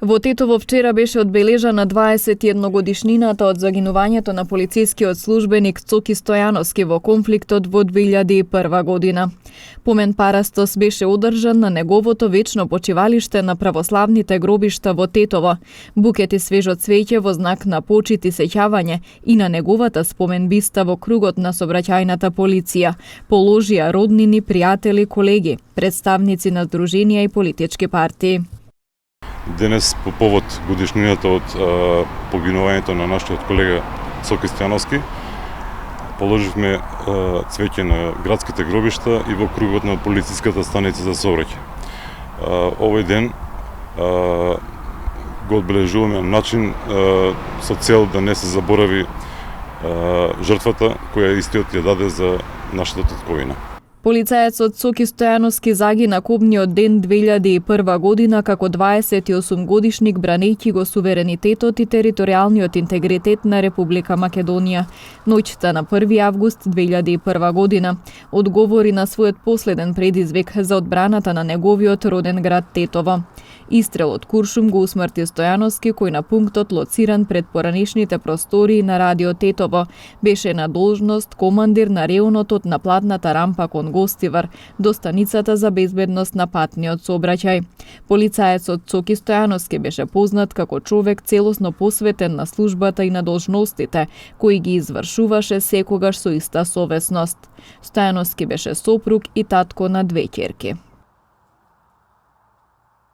Во Тетово вчера беше одбележана 21 годишнината од загинувањето на полицискиот службеник Цоки Стојановски во конфликтот во 2001 година. Помен парастос беше одржан на неговото вечно почивалиште на православните гробишта во Тетово. Букет и свежо цвеќе во знак на почит и сеќавање и на неговата споменбиста во кругот на сообраќајната полиција положија роднини, пријатели, колеги, представници на здруженија и политички партии. Денес, по повод годишнината од погинувањето на нашиот колега Цоки Стојановски, положивме цвеќе на градските гробишта и во кругот на полициската станица за сообраќај. Овој ден го одбележуваме на начин со цел да не се заборави жртвата која истиот ја даде за нашата татковина. Полицаецот Цоки Стојановски загина кобниот ден 2001 година како 28-годишник бранејќи го суверенитетот и територијалниот интегритет на Република Македонија. Ноќта на 1 август 2001 година одговори на својот последен предизвик за одбраната на неговиот роден град Тетово. Истрел од куршум го усмрти Стојановски, кој на пунктот лоциран пред поранешните простории на Радио Тетово беше на должност командир на реонотот на платната рампа кон Гостивар до станицата за безбедност на патниот сообраќај. Полицаецот Цоки Стојановски беше познат како човек целосно посветен на службата и на должностите, кои ги извршуваше секогаш со иста совесност. Стојановски беше сопруг и татко на 2 ќерки.